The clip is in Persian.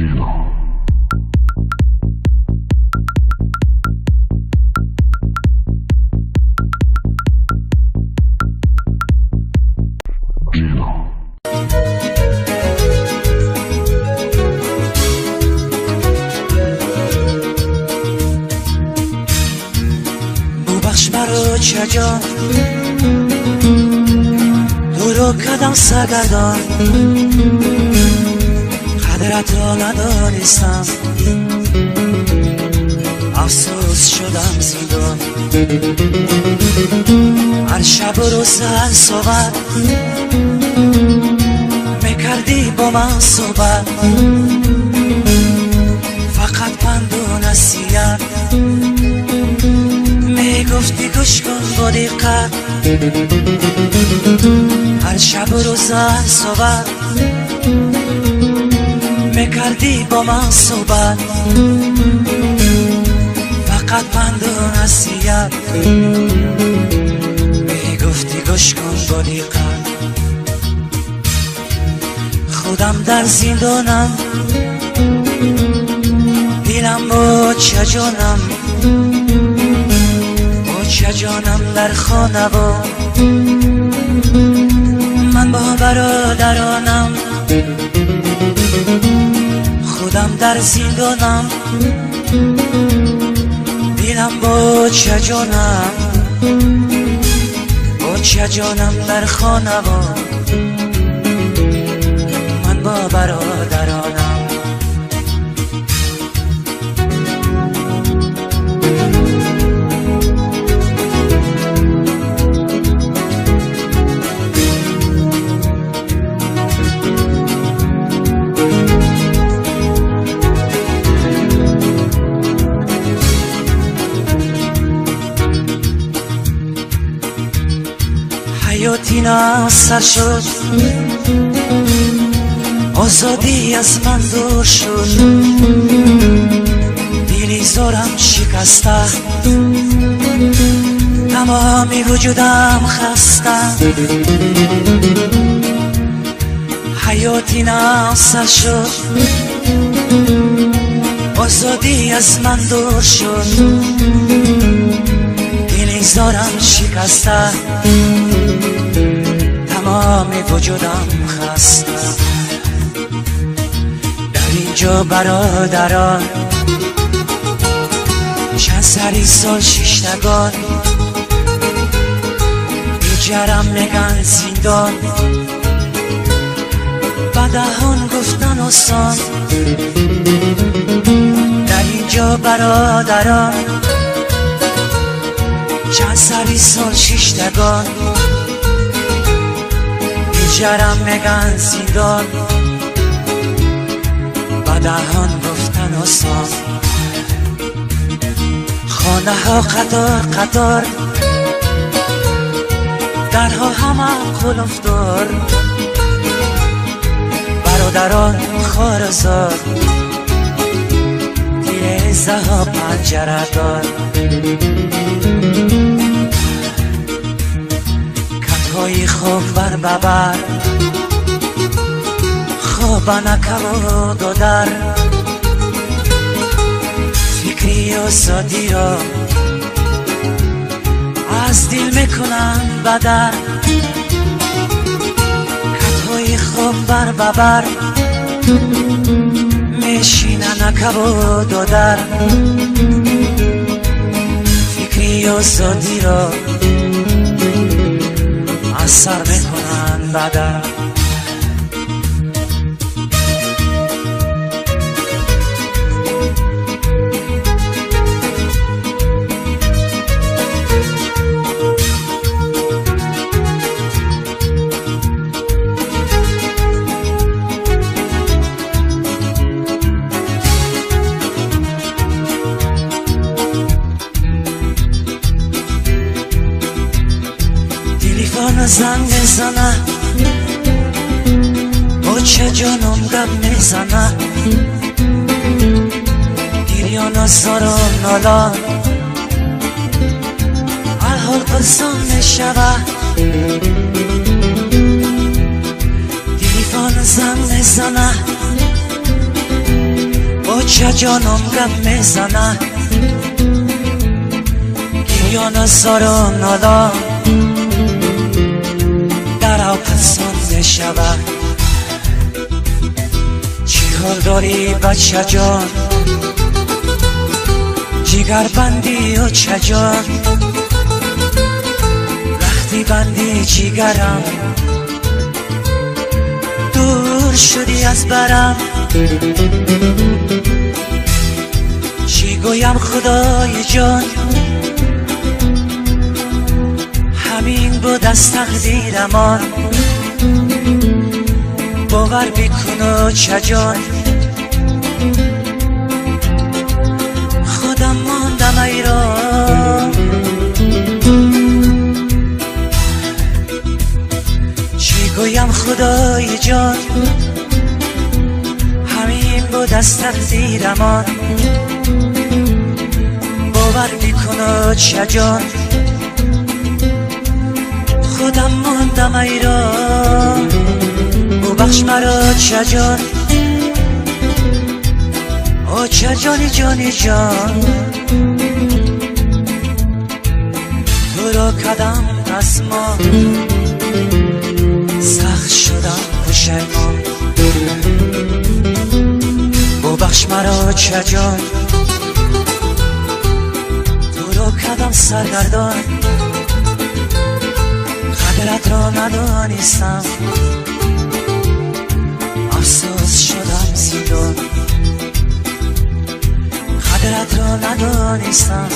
ببخش مرا چجا دورو کدم سرگردان قدرت را ندانستم افسوس شدم زندان هر شب و روز هر صبح میکردی با من صحبت فقط پند و نصیحت میگفتی گوش کن با دقت هر شب و روز هر صبح میکردی با من صحبت فقط پند و نصیحت میگفتی گوش کن با دقت خودم در زندانم دیلم با چجانم با چجانم در خانه و من با برادرانم خودم در زندانم دیلم با چجانم با چجانم در خانه و من با برادرانم حیاتی ناصر شد آزادی از من دور شد دیلی زارم شکسته تمامی وجودم خسته حیاتی ناصر شد آزادی از من دور شد دیلی زارم شکسته تمامی وجودم خسته در اینجا برادران چند سری سال شیشتگان بیجرم میگن زندان بدهان گفتن آسان در اینجا برادران چند سری سال شیشتگان بیجرم میگن زندان بدهان گفتن آسان خانه ها قطار قطار درها همه قلفدار برادران خارزار تیزه ها پنجره دار کتهای خوب بر ببر خواب نکبود و در فکری و سادی را از دل میکنن بدر کتهای خوب بر ببر میشینن نکبود و در فکری و سادی را از سر میکنن بدر تلفن زنگ میزنه با چه جانم گپ میزنه گریان زار و نالان هر حال پرسان میشوه تلفن زنگ میزنه چه جانم غم میزنه گریان زار و نالان در آبستان میشود چی حال داری بچه جان جگر بندی و چه جان وقتی بندی جگرم دور شدی از برم چی گویم خدای جان همین بود از تقدیرمان باور بکن چه جان خودم ماندم ایران چی گویم خدای جان همین بود از تقدیرمان باور بکن چه جان خودم ماندم ایران ببخش مرا چه جان او چه جانی جانی جان تو را کدم از ما سخت شدم پشیمان ببخش مرا چه جان تو را کدم سرگردان قدرت را ندانستم افسوس شدم زیدان قدرت را ندانستم